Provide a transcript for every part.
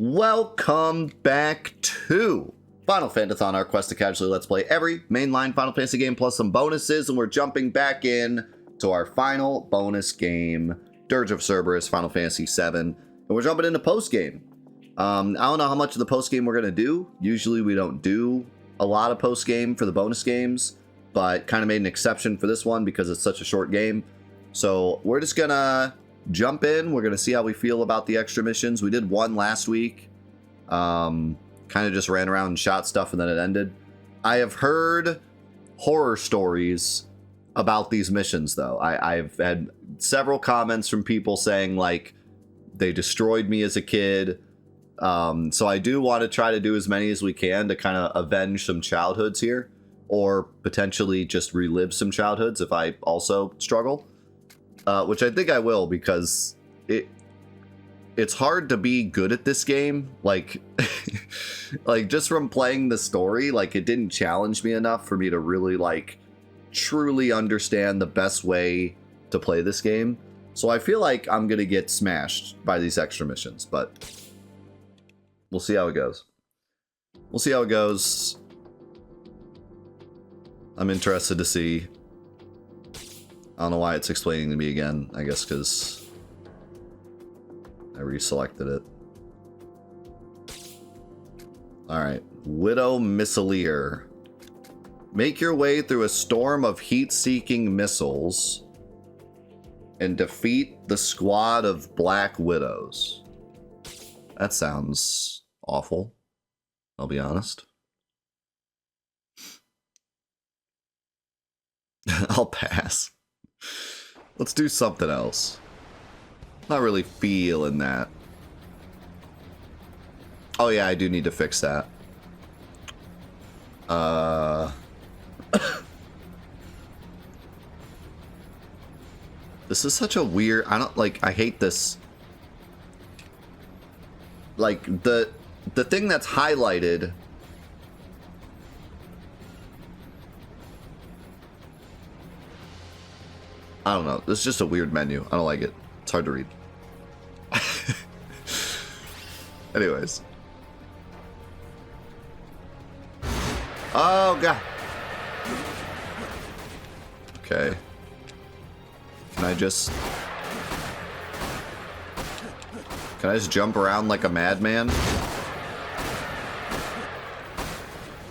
Welcome back to Final Fantathon, our quest to casually let's play every mainline Final Fantasy game plus some bonuses, and we're jumping back in to our final bonus game, Dirge of Cerberus, Final Fantasy VII, and we're jumping into post-game. I don't know how much of the post-game we're going to do. Usually we don't do a lot of post-game for the bonus games, but kind of made an exception for this one because it's such a short game. So we're just going to jump in. We're going to see how we feel about the extra missions. We did one last week. Kind of just ran around and shot stuff and then it ended. I have heard horror stories about these missions, though. I've had several comments from people saying, like, they destroyed me as a kid. So I do want to try to do as many as we can to kind of avenge some childhoods here, or potentially just relive some childhoods if I also struggle, which I think I will, because it's hard to be good at this game. Like, like just from playing the story, like it didn't challenge me enough for me to really like truly understand the best way to play this game. So I feel like I'm gonna get smashed by these extra missions, but we'll see how it goes. We'll see how it goes. I'm interested to see. I don't know why it's explaining to me again. I guess because I reselected it. Alright. Widow Missileer. Make your way through a storm of heat-seeking missiles and defeat the squad of Black Widows. That sounds awful, I'll be honest. I'll pass. Let's do something else. Not really feeling that. Oh yeah, I do need to fix that. This is such a weird... I hate this. Like, the thing that's highlighted... I don't know. This is just a weird menu. I don't like it. It's hard to read. Anyways. Oh, God. Okay. Can I just jump around like a madman?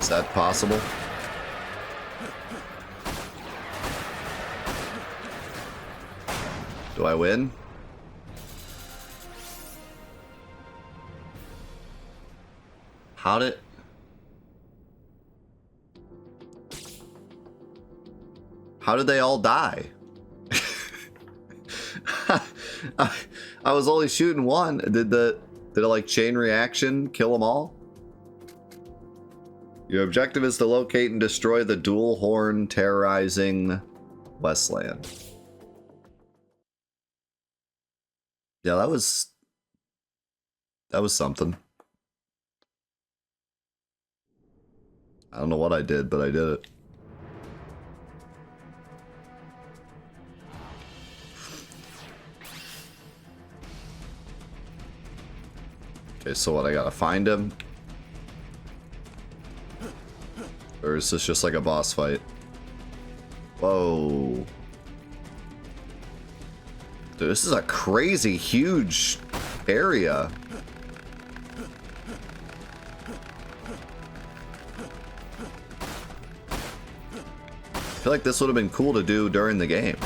Is that possible? Do I win? How did they all die? I was only shooting one. Did it like chain reaction kill them all? Your objective is to locate and destroy the dual horn terrorizing Westland. Yeah, that was something. I don't know what I did, but I did it. Okay, so what, I gotta find him? Or is this just like a boss fight? Whoa. Dude, this is a crazy huge area. I feel like this would have been cool to do during the game.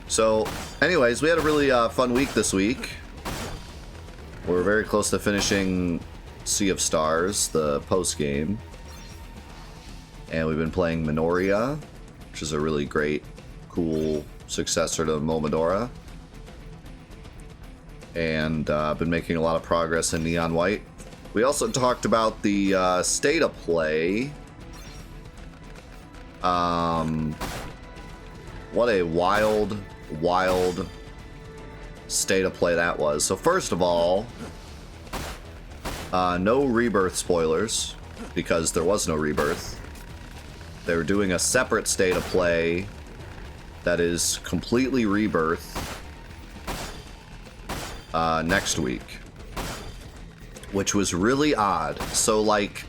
So, anyways, we had a really fun week this week. We're very close to finishing Sea of Stars, the post-game. And we've been playing Minoria, which is a really great, cool successor to Momodora. And been making a lot of progress in Neon White. We also talked about the state of play. What a wild state of play that was. So first of all, no Rebirth spoilers, because there was no Rebirth. They were doing a separate state of play that is completely Rebirth next week, which was really odd. So, like,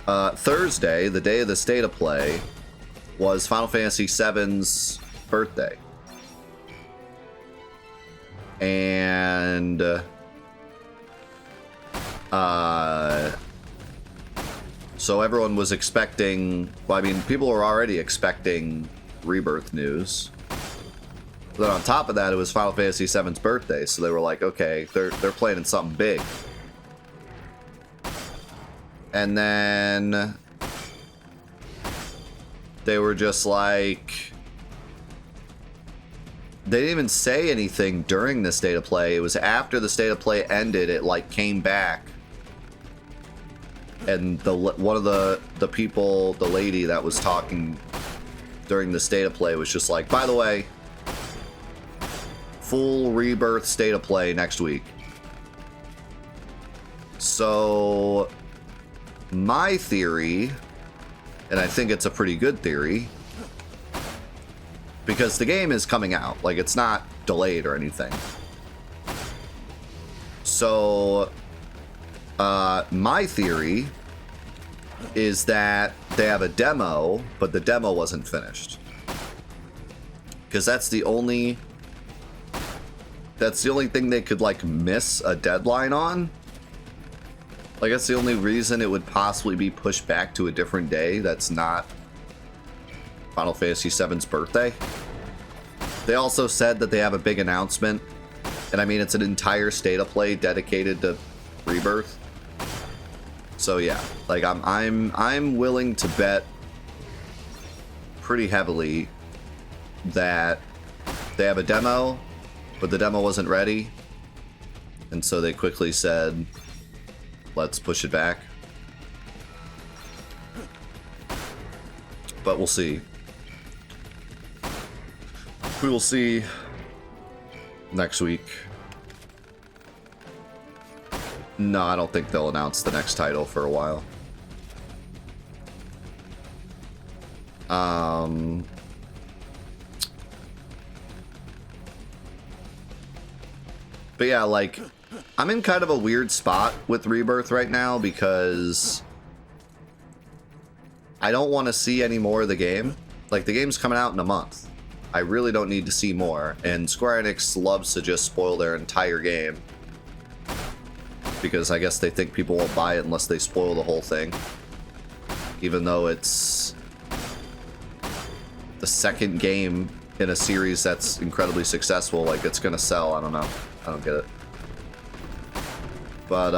Thursday, the day of the State of Play, was Final Fantasy VII's birthday. And so everyone was expecting, well, I mean, people were already expecting Rebirth news. But then on top of that, it was Final Fantasy VII's birthday, so they were like, okay, they're planning something big. And then they were just like, they didn't even say anything during the State of Play. It was after the State of Play ended, it like came back. And one of the people, the lady that was talking during the State of Play was just like, by the way, full Rebirth State of Play next week. So my theory, and I think it's a pretty good theory, because the game is coming out, like, it's not delayed or anything. So my theory is that they have a demo, but the demo wasn't finished, because that's the only thing they could, like, miss a deadline on. Like, that's the only reason it would possibly be pushed back to a different day that's not Final Fantasy VII's birthday. They also said that they have a big announcement, and I mean, it's an entire State of Play dedicated to Rebirth. So yeah, like, I'm willing to bet pretty heavily that they have a demo, but the demo wasn't ready, and so they quickly said, let's push it back. But we'll see. We will see next week. No, I don't think they'll announce the next title for a while. But yeah, like, I'm in kind of a weird spot with Rebirth right now because I don't want to see any more of the game. Like, the game's coming out in a month. I really don't need to see more. And Square Enix loves to just spoil their entire game, because I guess they think people won't buy it unless they spoil the whole thing. Even though it's the second game in a series that's incredibly successful, like, it's gonna sell. I don't know. I don't get it. But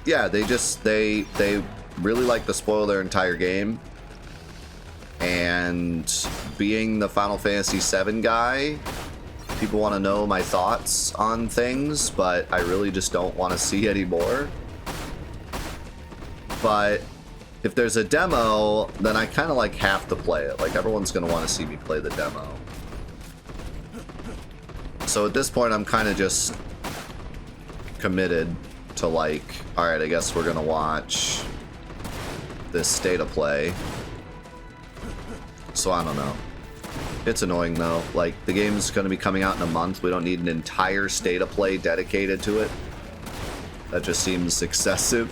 yeah, they really like to spoil their entire game. And being the Final Fantasy VII guy, people want to know my thoughts on things, but I really just don't want to see any more. But if there's a demo, then I kind of, like, have to play it. Like, everyone's going to want to see me play the demo. So at this point, I'm kind of just committed to, like, alright, I guess we're going to watch this State of Play. So I don't know. It's annoying, though. Like, the game's going to be coming out in a month. We don't need an entire State of Play dedicated to it. That just seems excessive.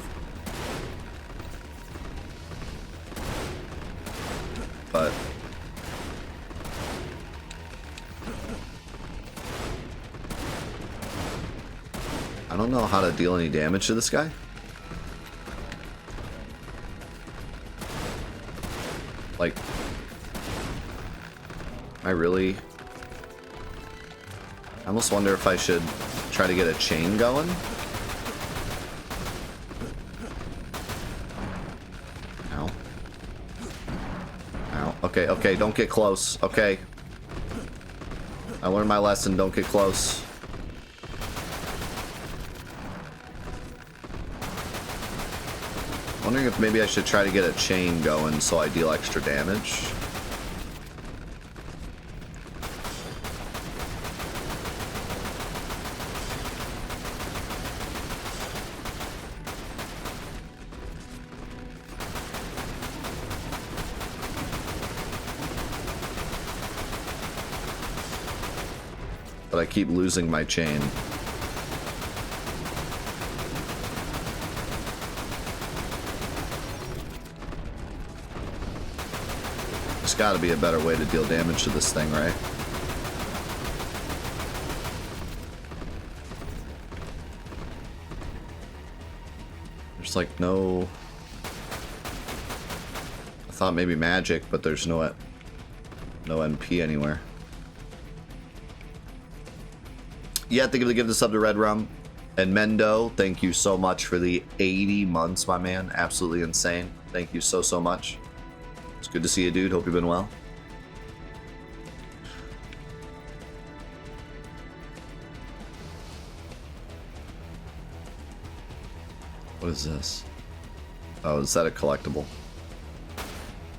But I don't know how to deal any damage to this guy. Like, I almost wonder if I should try to get a chain going. Ow. Ow. Okay, okay, don't get close. Okay. I learned my lesson, don't get close. Wondering if maybe I should try to get a chain going so I deal extra damage. But I keep losing my chain. There's gotta be a better way to deal damage to this thing, right? There's like no... I thought maybe magic, but there's no NP anywhere. Yeah, thank you for giving the sub to Red Rum. And Mendo, thank you so much for the 80 months, my man. Absolutely insane. Thank you so, so much. It's good to see you, dude. Hope you've been well. What is this? Oh, is that a collectible?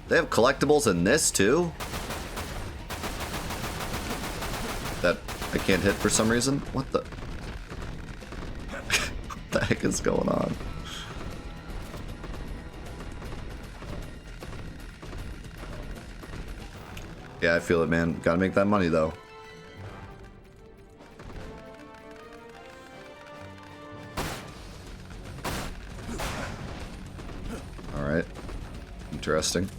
They have collectibles in this, too? That I can't hit for some reason? What the... what the heck is going on? Yeah, I feel it, man. Gotta make that money, though. Alright. Interesting.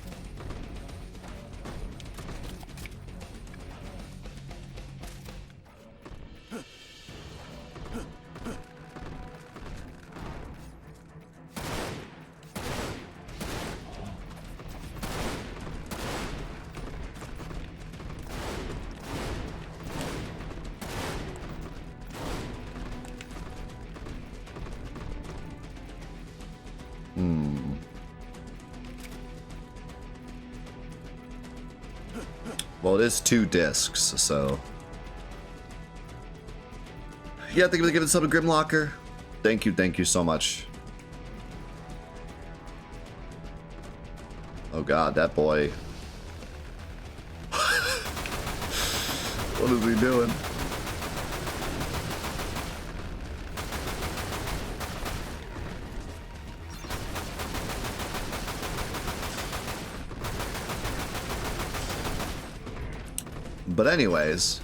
Well, it is 2 discs, so... Yeah, thank you for giving sub to Grimlocker. Thank you so much. Oh god, that boy. What is he doing? But anyways,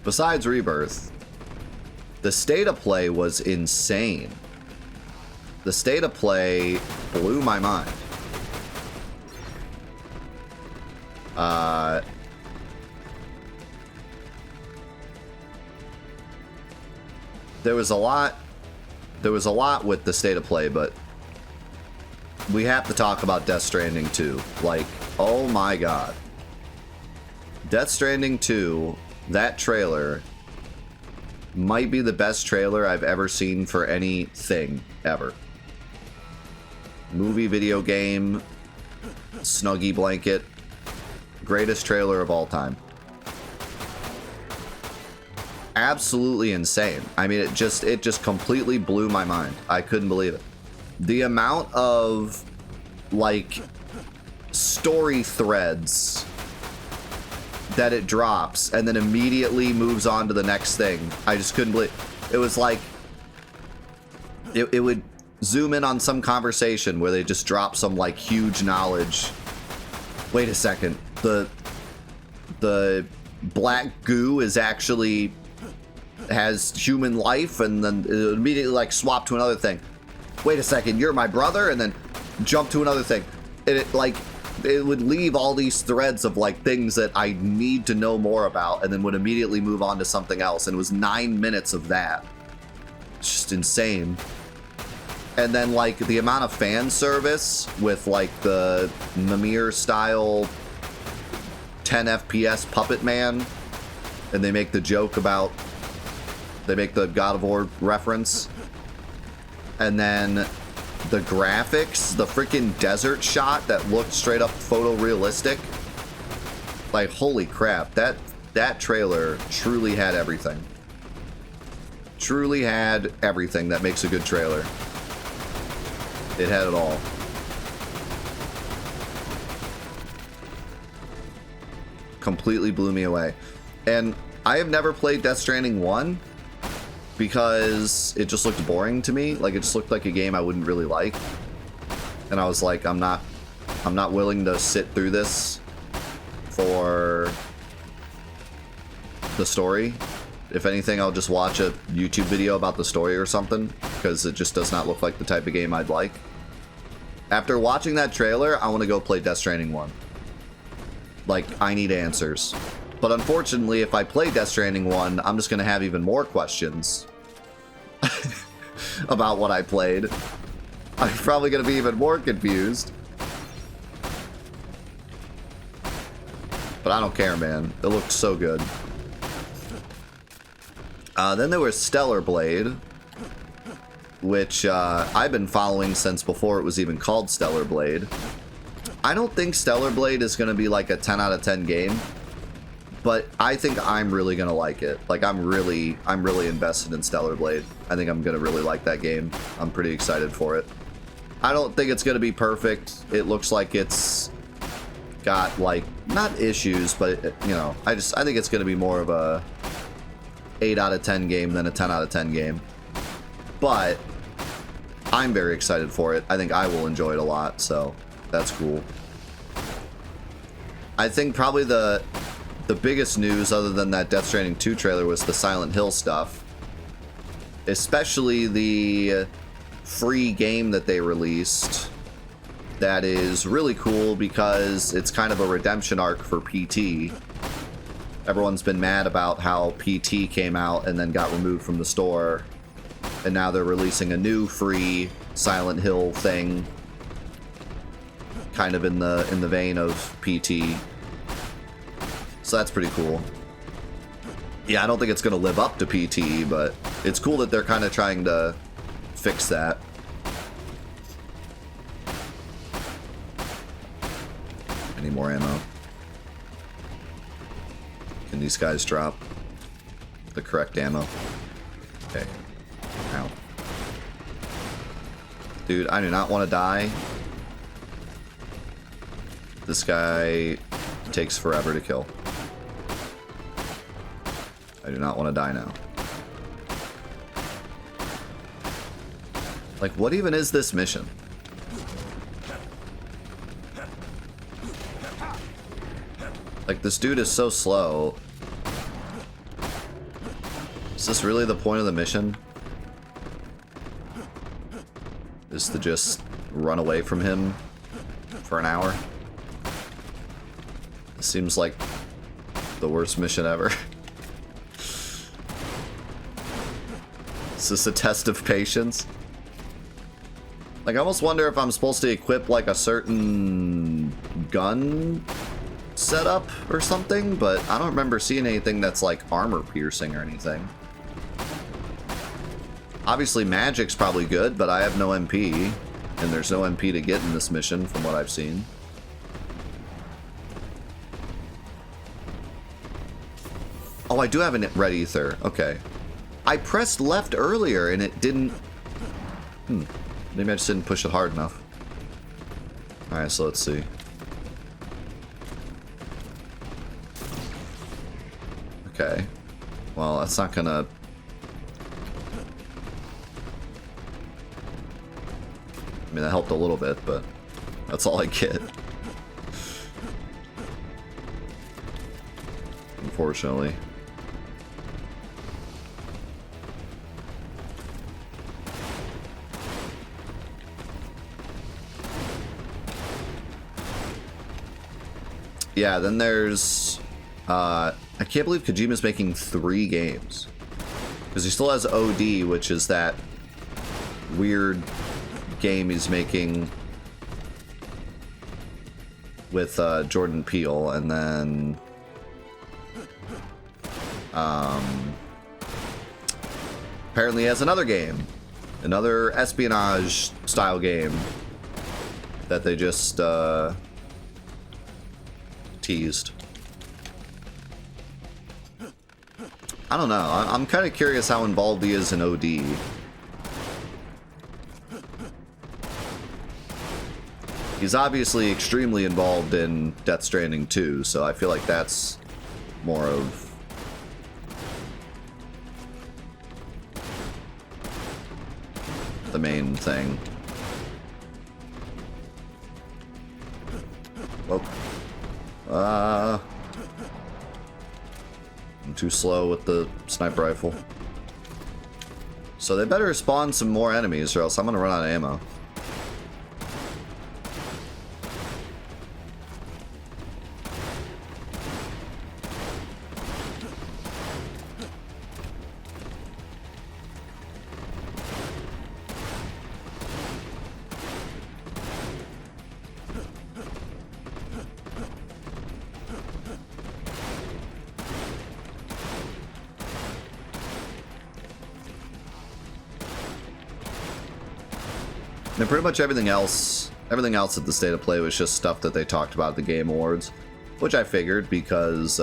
besides Rebirth, the state of play was insane. The state of play blew my mind. There was a lot with the state of play, but we have to talk about Death Stranding 2. Like, oh my god. Death Stranding 2, that trailer might be the best trailer I've ever seen for anything ever. Movie, video game, Snuggie blanket, greatest trailer of all time. Absolutely insane. I mean, it just completely blew my mind. I couldn't believe it. The amount of, like, story threads that it drops and then immediately moves on to the next thing. I just couldn't believe it. Was like it would zoom in on some conversation where they just drop some like huge knowledge. Wait a second, the black goo is actually has human life, and then it would immediately like swap to another thing. Wait a second, you're my brother, and then jump to another thing. And it would leave all these threads of like things that I need to know more about, and then would immediately move on to something else. And it was 9 minutes of that. It's just insane. And then like the amount of fan service with like the Mimir style 10 FPS Puppet Man, and they make the joke about, they make the God of War reference, and then the graphics, the freaking desert shot that looked straight up photorealistic. Like, holy crap, that trailer truly had everything. Truly had everything that makes a good trailer. It had it all. Completely blew me away. And I have never played Death Stranding 1 because it just looked boring to me. Like, it just looked like a game I wouldn't really like. And I was like, I'm not willing to sit through this for the story. If anything, I'll just watch a YouTube video about the story or something, because it just does not look like the type of game I'd like. After watching that trailer, I want to go play Death Stranding 1. Like, I need answers. But unfortunately, if I play Death Stranding 1, I'm just going to have even more questions about what I played. I'm probably going to be even more confused. But I don't care, man. It looked so good. Then there was Stellar Blade, which I've been following since before it was even called Stellar Blade. I don't think Stellar Blade is going to be like a 10 out of 10 game, but I think I'm really going to like it. Like, I'm really invested in Stellar Blade. I think I'm going to really like that game. I'm pretty excited for it. I don't think it's going to be perfect. It looks like it's got, like, not issues, but, you know, I think it's going to be more of a 8 out of 10 game than a 10 out of 10 game. But I'm very excited for it. I think I will enjoy it a lot, so that's cool. I think probably the biggest news other than that Death Stranding 2 trailer was the Silent Hill stuff. Especially the free game that they released. That is really cool because it's kind of a redemption arc for PT. Everyone's been mad about how PT came out and then got removed from the store. And now they're releasing a new free Silent Hill thing. Kind of in the vein of PT. So that's pretty cool. Yeah, I don't think it's going to live up to PT, but it's cool that they're kind of trying to fix that. Any more ammo? Can these guys drop the correct ammo? Okay. Ow. Dude, I do not want to die. This guy takes forever to kill. I do not want to die now. Like, what even is this mission? Like, this dude is so slow. Is this really the point of the mission? Is to just run away from him for an hour? It seems like the worst mission ever. Is this a test of patience? Like, I almost wonder if I'm supposed to equip, like, a certain gun setup or something, but I don't remember seeing anything that's, like, armor piercing or anything. Obviously, magic's probably good, but I have no MP, and there's no MP to get in this mission from what I've seen. Oh, I do have a red ether. Okay. I pressed left earlier and it didn't... Maybe I just didn't push it hard enough. Alright, so let's see. Okay. Well, that's not gonna... I mean, that helped a little bit, but that's all I get. Unfortunately. Yeah, then there's... I can't believe Kojima's making 3 games. Because he still has OD, which is that weird game he's making with Jordan Peele, and then... apparently he has another game. Another espionage-style game that they just... teased. I don't know. I'm kind of curious how involved he is in OD. He's obviously extremely involved in Death Stranding 2, so I feel like that's more of the main thing. Whoa. I'm too slow with the sniper rifle. So they better spawn some more enemies or else I'm gonna run out of ammo. And pretty much everything else at the State of Play was just stuff that they talked about at the Game Awards, which I figured because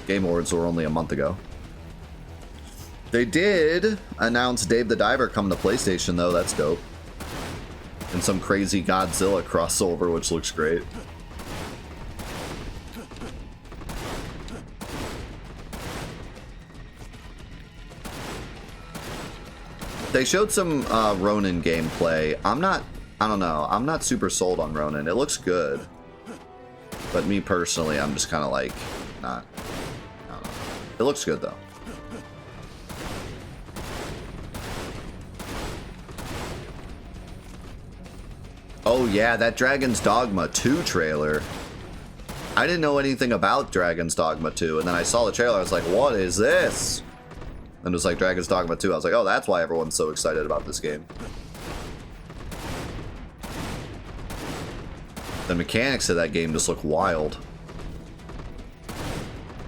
Game Awards were only a month ago. They did announce Dave the Diver coming to PlayStation, though. That's dope. And some crazy Godzilla crossover, which looks great. They showed some Ronin gameplay. I don't know. I'm not super sold on Ronin. It looks good. But me personally, I'm just kind of like, not. I don't know. It looks good, though. Oh, yeah, that Dragon's Dogma 2 trailer. I didn't know anything about Dragon's Dogma 2, and then I saw the trailer. I was like, what is this? And it was like Dragon's Dogma 2. I was like, oh, that's why everyone's so excited about this game. The mechanics of that game just look wild.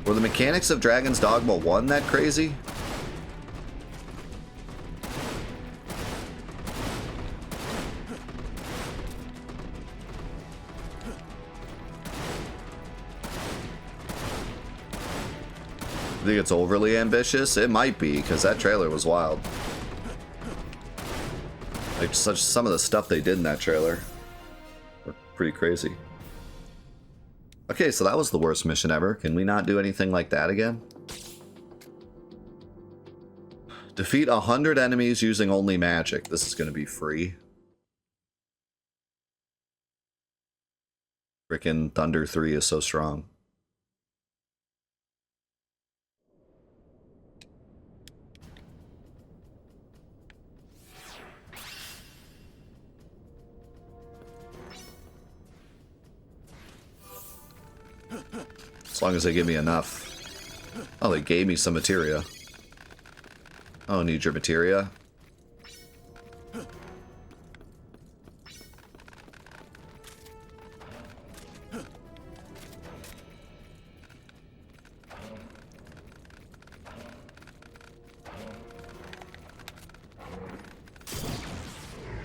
Were the mechanics of Dragon's Dogma 1 that crazy? I think it's overly ambitious. It might be, because that trailer was wild. Like, some of the stuff they did in that trailer were pretty crazy. Okay, so that was the worst mission ever. Can we not do anything like that again? Defeat 100 enemies using only magic. This is going to be free. Frickin' Thunder 3 is so strong. As long as they give me enough. Oh, they gave me some materia. Oh, need your materia?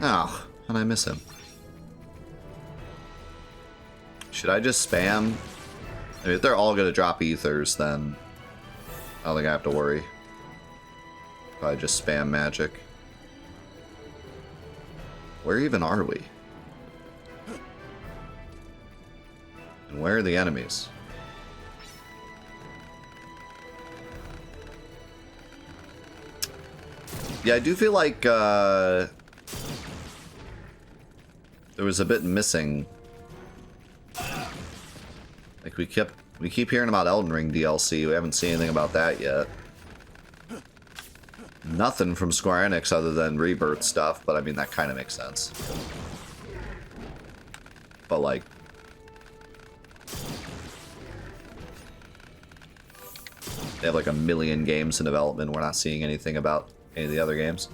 Oh, how'd I miss him? Should I just spam? I mean, if they're all going to drop ethers, then I don't think I have to worry. Probably just spam magic. Where even are we? And where are the enemies? Yeah, I do feel like there was a bit missing. Like we keep hearing about Elden Ring DLC. We haven't seen anything about that yet. Nothing from Square Enix other than Rebirth stuff, but I mean that kind of makes sense. But like, they have like a million games in development. We're not seeing anything about any of the other games.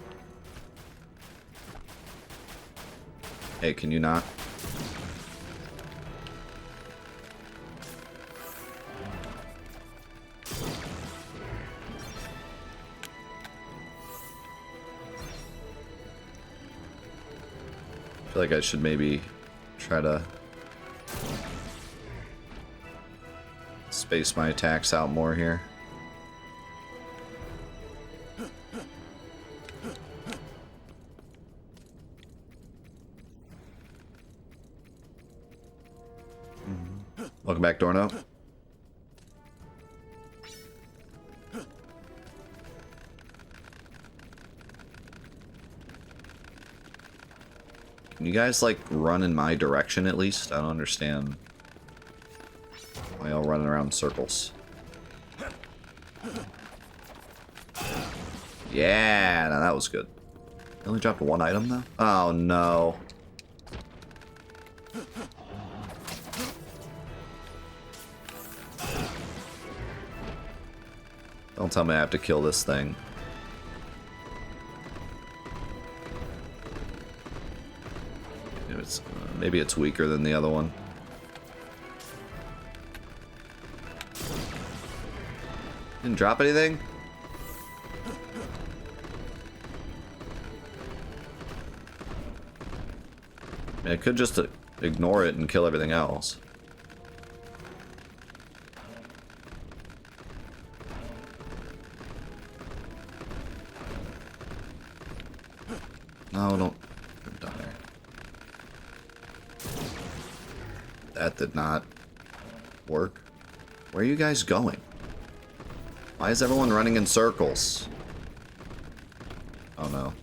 Hey, can you not? I feel like I should maybe try to space my attacks out more here. Welcome back, Dorno. Can you guys, like, run in my direction at least? I don't understand why y'all running around in circles. Yeah, now that was good. I only dropped one item though? Oh no. Don't tell me I have to kill this thing. Maybe it's weaker than the other one. Didn't drop anything? I mean, I could just ignore it and kill everything else. No, don't. Put down there. That did not work. Where are you guys going? Why is everyone running in circles? Oh no.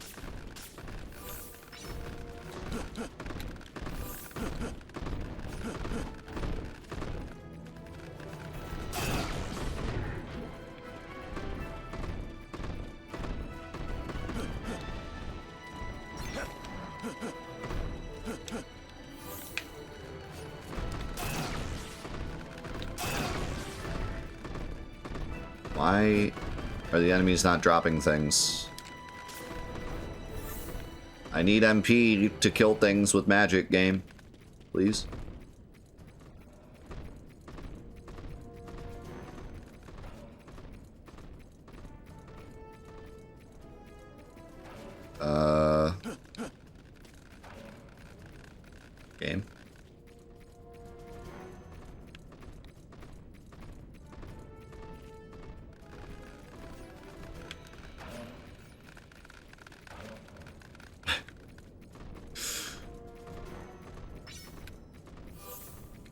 Why are the enemies not dropping things? I need MP to kill things with magic, game. Please. Game.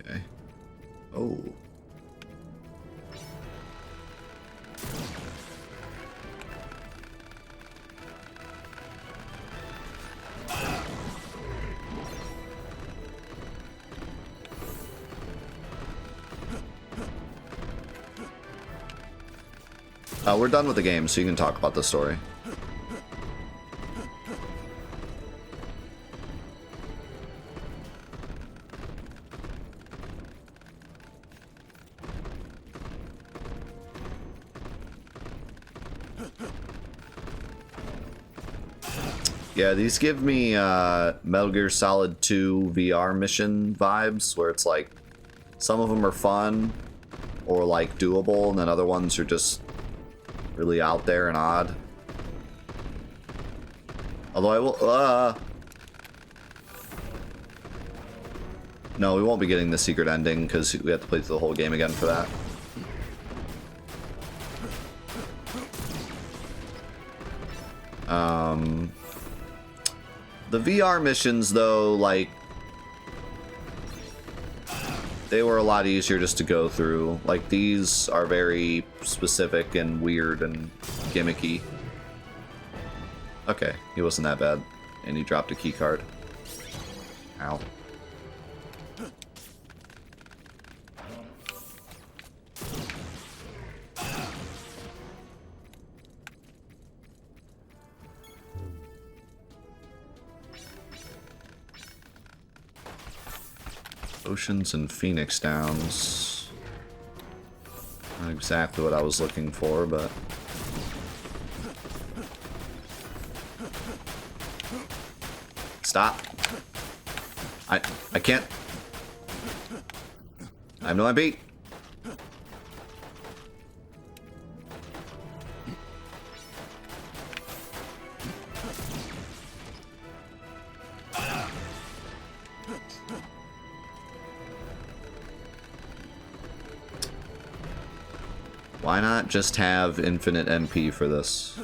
Okay. Oh. We're done with the game, so you can talk about the story. Yeah, these give me Metal Gear Solid 2 VR mission vibes, where it's like some of them are fun or like doable, and then other ones are just really out there and odd. Although I will, no, we won't be getting the secret ending because we have to play through the whole game again for that. The VR missions, though, like, they were a lot easier just to go through. Like, these are very specific and weird and gimmicky. Okay, he wasn't that bad. And he dropped a key card. Ow. Oceans and Phoenix Downs. Not exactly what I was looking for, but... Stop. I can't... I have no MP. Why not just have infinite MP for this?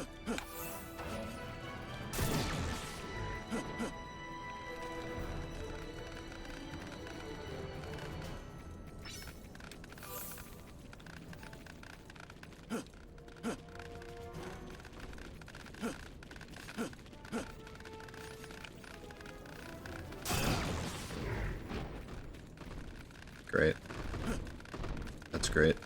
Great. That's great.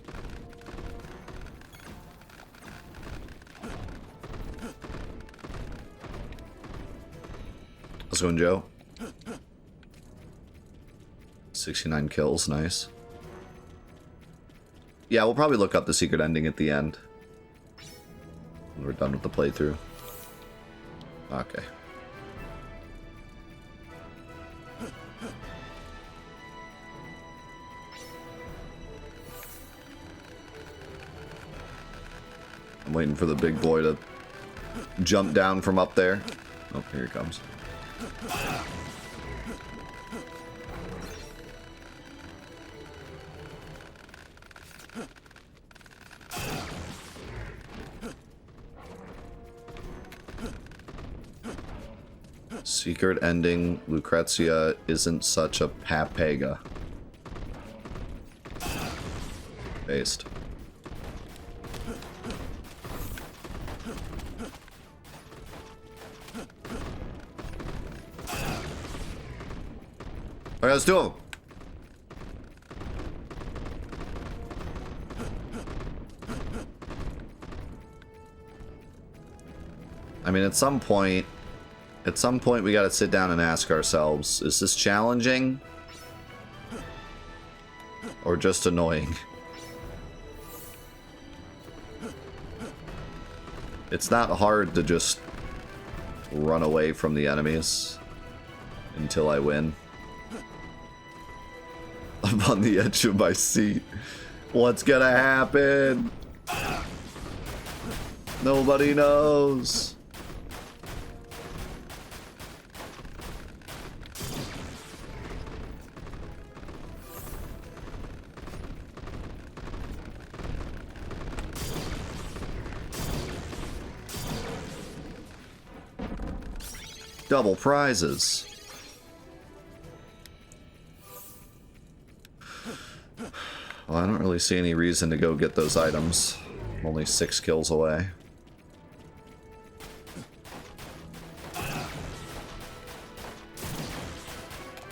Let's go, Joe. 69 kills, nice. Yeah, we'll probably look up the secret ending at the end. When we're done with the playthrough. Okay. I'm waiting for the big boy to jump down from up there. Oh, here he comes. Secret ending, Lucrezia isn't such a papega. Based. Alright, let's do them. I mean, at some point we gotta sit down and ask ourselves, is this challenging? Or just annoying? It's not hard to just run away from the enemies until I win. I'm on the edge of my seat. What's gonna happen? Nobody knows. Double prizes. Well, I don't really see any reason to go get those items. I'm only 6 kills away.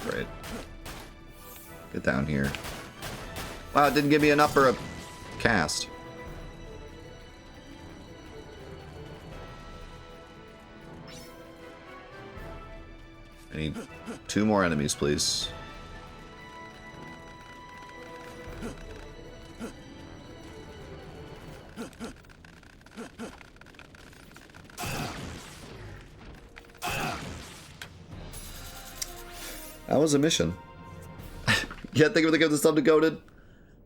Great. Get down here. Wow, it didn't give me an up or a cast. I need 2 more enemies, please. That was a mission. Yeah, thank you for the gift of sub to Goated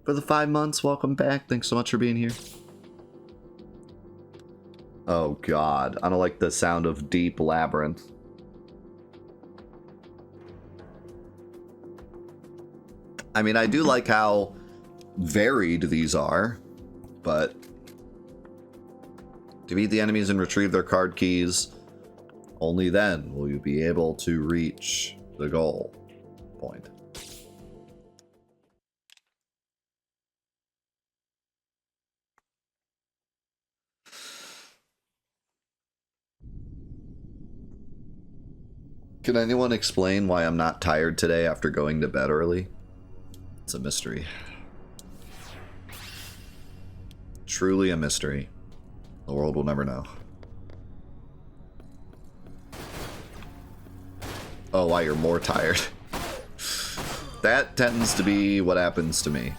for the 5 months. Welcome back. Thanks so much for being here. Oh god, I don't like the sound of deep labyrinth. I mean, I do like how varied these are, but defeat the enemies and retrieve their card keys. Only then will you be able to reach the goal point. Can anyone explain why I'm not tired today after going to bed early? It's a mystery. Truly a mystery. The world will never know. Oh, why you're more tired. That tends to be what happens to me.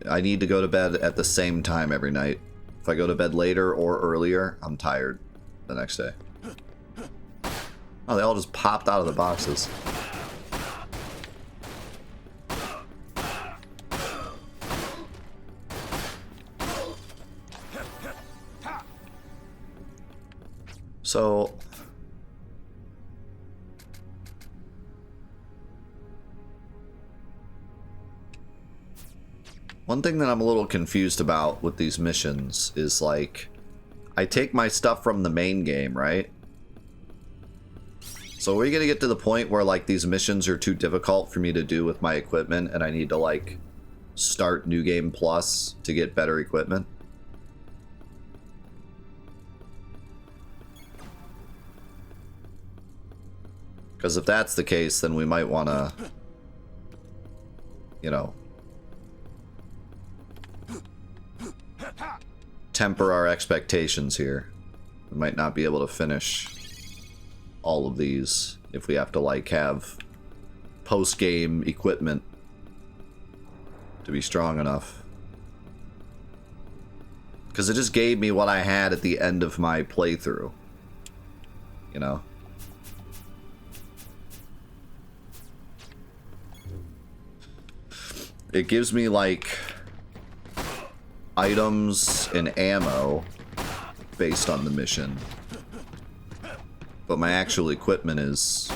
I need to go to bed at the same time every night. If I go to bed later or earlier, I'm tired the next day. Oh, they all just popped out of the boxes. So one thing that I'm a little confused about with these missions is, like, I take my stuff from the main game, right? So are we gonna get to the point where, like, these missions are too difficult for me to do with my equipment and I need to, like, start New Game Plus to get better equipment? Because if that's the case, then we might want to, you know, temper our expectations here. We might not be able to finish all of these if we have to, like, have post-game equipment to be strong enough. Because it just gave me what I had at the end of my playthrough. You know? It gives me, like, items and ammo based on the mission. But my actual equipment is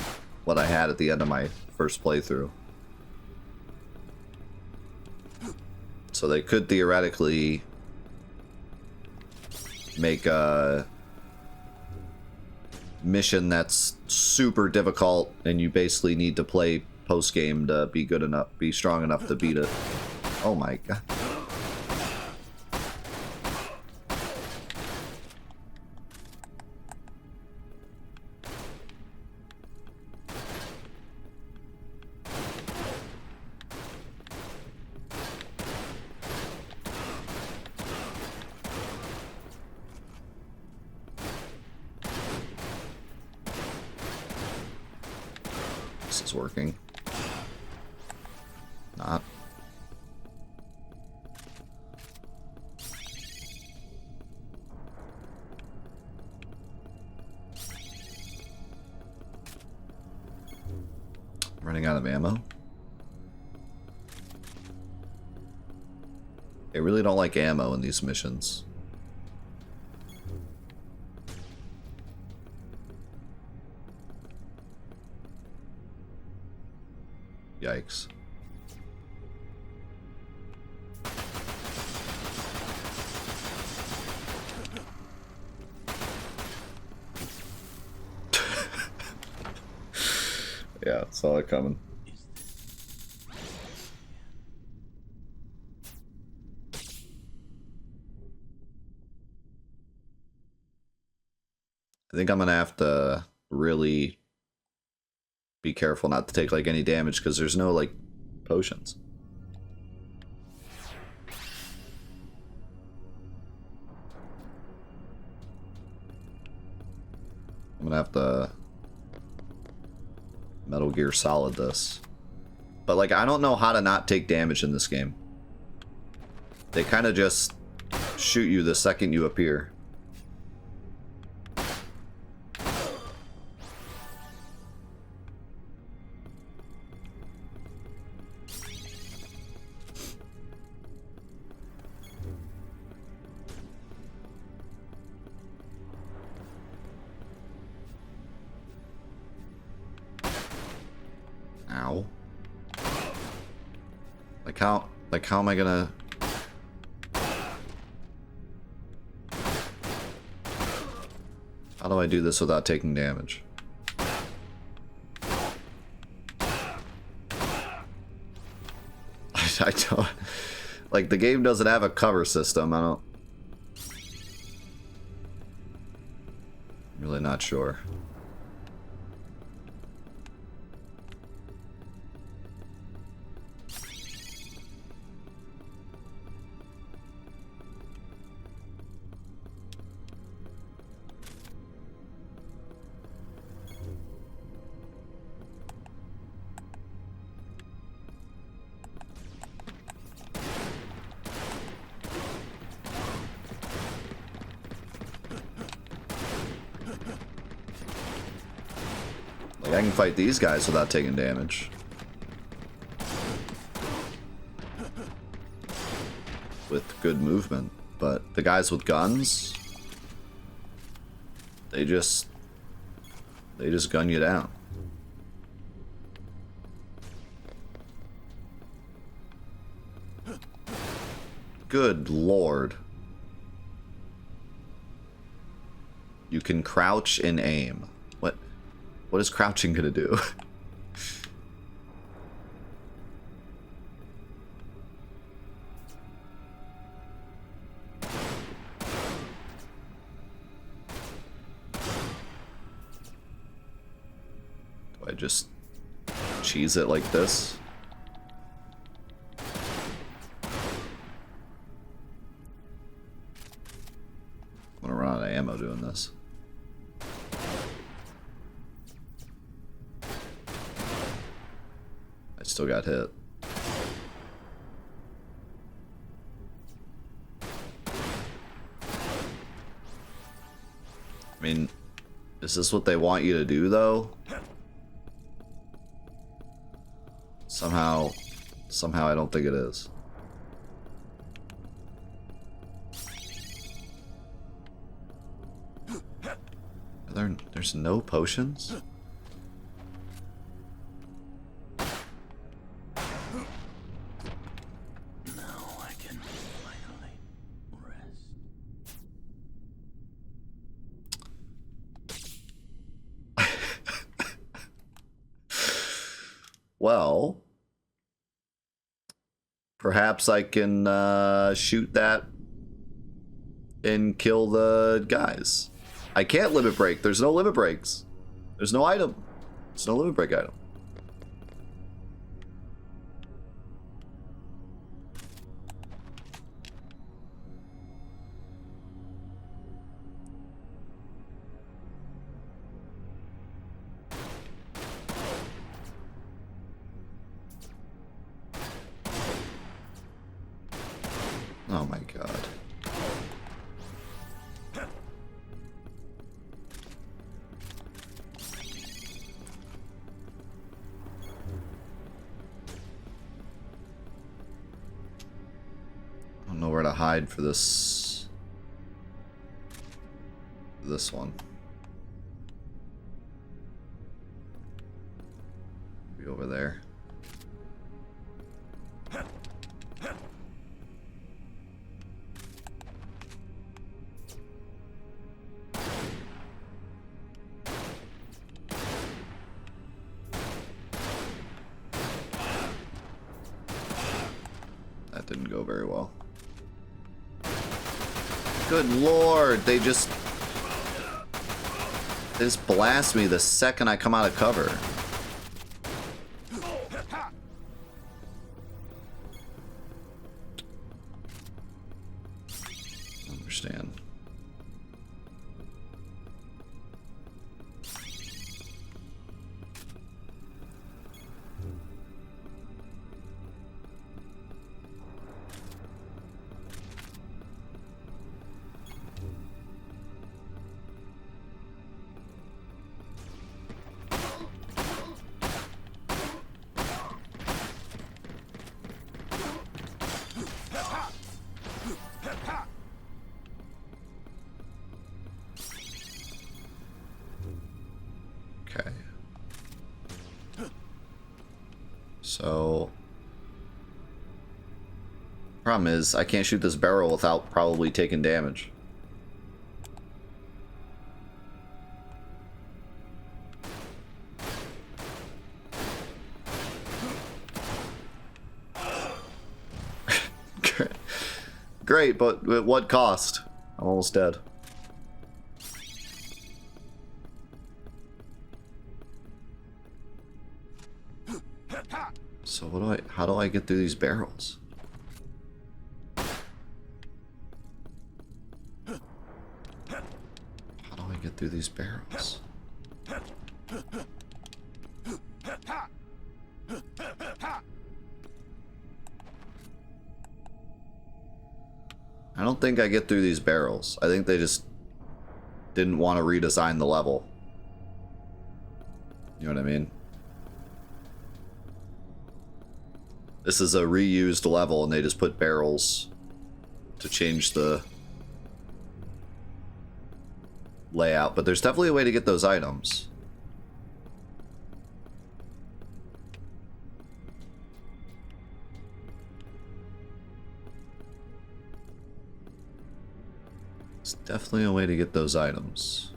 what I had at the end of my first playthrough. So they could theoretically make a mission that's super difficult and you basically need to play post-game to be good enough, be strong enough to beat it. Oh my god. This is working. Not. Running out of ammo. I really don't like ammo in these missions. Yikes. Yeah, saw it coming. I think I'm gonna have to really be careful not to take, like, any damage because there's no, like, potions. I'm gonna have to Metal Gear Solid this. But, like, I don't know how to not take damage in this game. They kind of just shoot you the second you appear. Ow. How am I gonna... How do I do this without taking damage? I don't... Like, the game doesn't have a cover system, I don't... I'm really not sure. Like, I can fight these guys without taking damage. With good movement. But the guys with guns, they just gun you down. Good lord. You can crouch and aim. What is crouching gonna do? Do I just cheese it like this? this. I still got hit. I mean, is this what they want you to do, though? Somehow I don't think it is. There's no potions? Now I can finally rest. Well, perhaps I can shoot that and kill the guys. I can't limit break. There's no limit breaks. There's no item. There's no limit break item. Oh my god. I don't know where to hide for this one. Be over there. That didn't go very well. Good lord, they just blast me the second I come out of cover. I understand. Okay. So, problem is, I can't shoot this barrel without probably taking damage. Great, but at what cost? I'm almost dead. So how do I get through these barrels? How do I get through these barrels? I don't think I get through these barrels. I think they just didn't want to redesign the level. You know what I mean? This is a reused level and they just put barrels to change the layout. But there's definitely a way to get those items. There's definitely a way to get those items.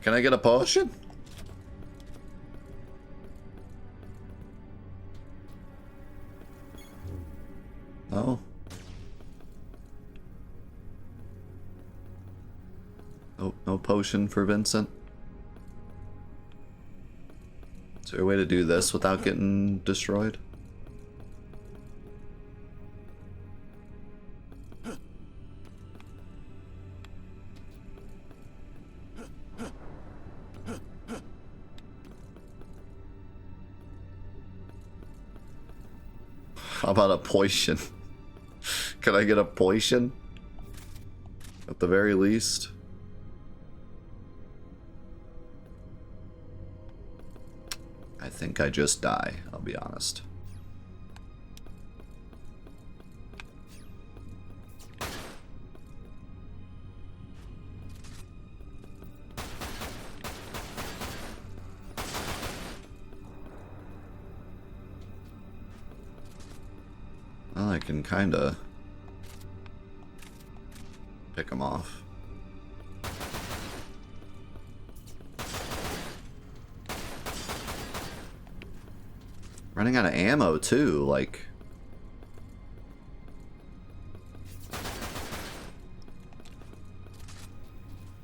Can I get a potion? No. No potion for Vincent. Is there a way to do this without getting destroyed? How about a potion? Can I get a potion? At the very least. I think I just die, I'll be honest. Well, I can kinda pick them off. Running out of ammo too, like.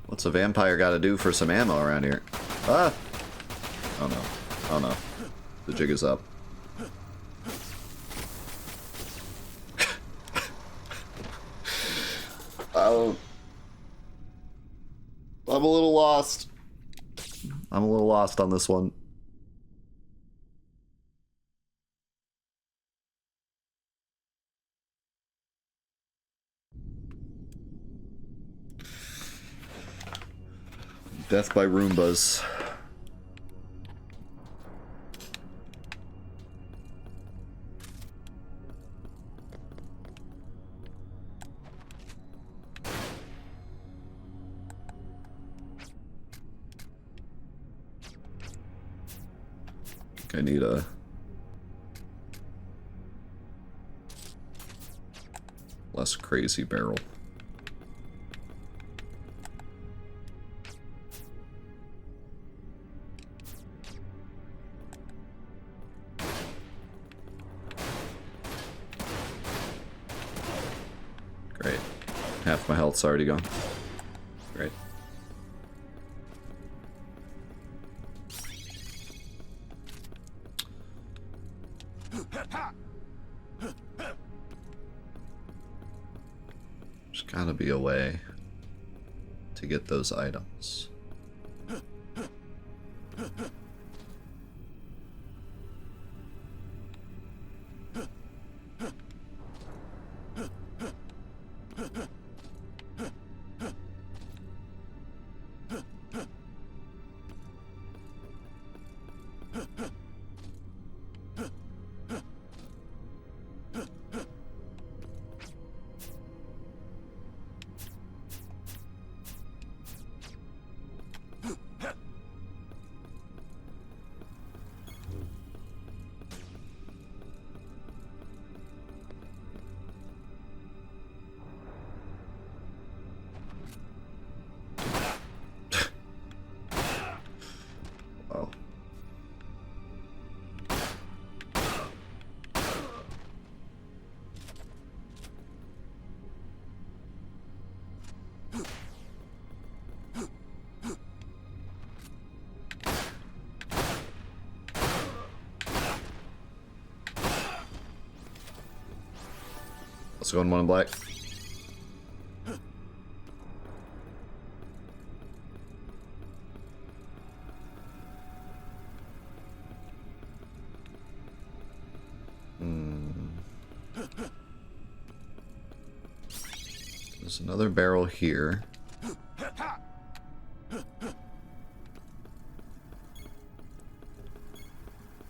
What's a vampire gotta do for some ammo around here? Ah! Oh no. Oh no. The jig is up. I'm a little lost. I'm a little lost on this one. Death by Roombas. I need a less crazy barrel. Great. Half my health's already gone. Great. There's gotta be a way to get those items. Oh. Let's go in one in black. There's another barrel here.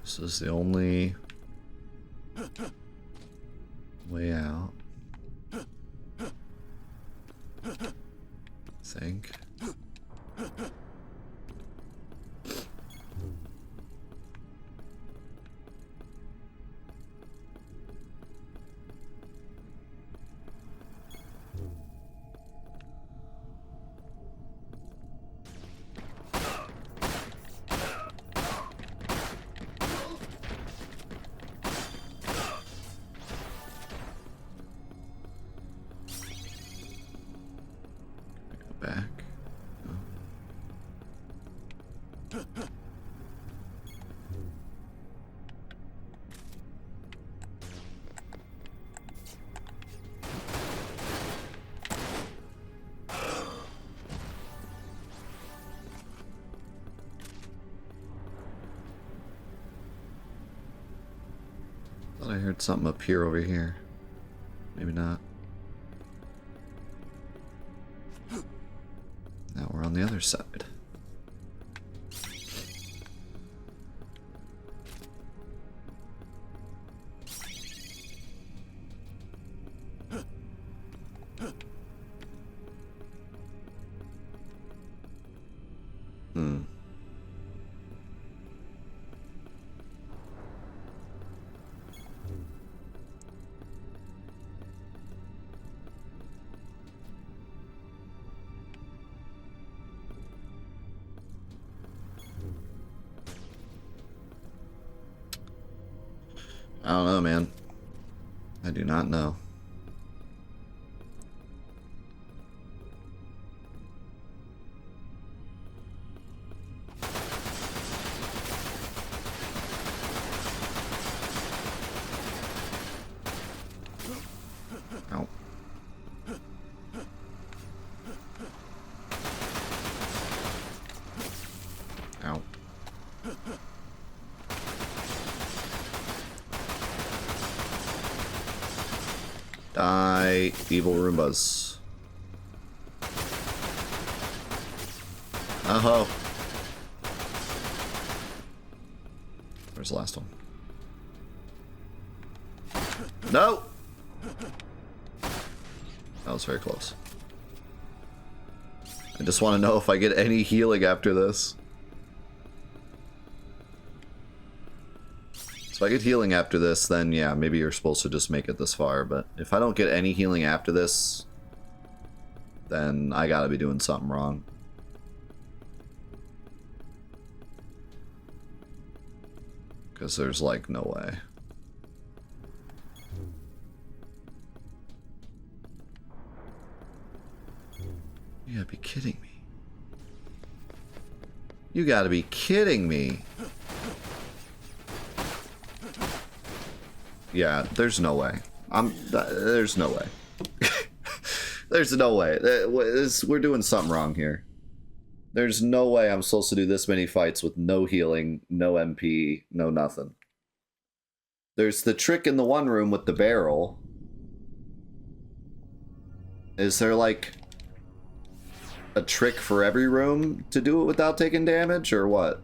This is the only way out, I think. Back. Oh. Thought I heard something appear over here. Maybe not. Now we're on the other side. I don't know, man. I do not know. Ow. Ow. Die, evil Roombas. Oh. Where's the last one? No! That was very close. I just want to know if I get any healing after this. So if I get healing after this, then yeah, maybe you're supposed to just make it this far, but if I don't get any healing after this, then I gotta be doing something wrong. Because there's like no way. You gotta be kidding me. You gotta be kidding me. Yeah, there's no way. There's no way. There's no way. We're doing something wrong here. There's no way I'm supposed to do this many fights with no healing, no MP, no nothing. There's the trick in the one room with the barrel. Is there like a trick for every room to do it without taking damage, or what?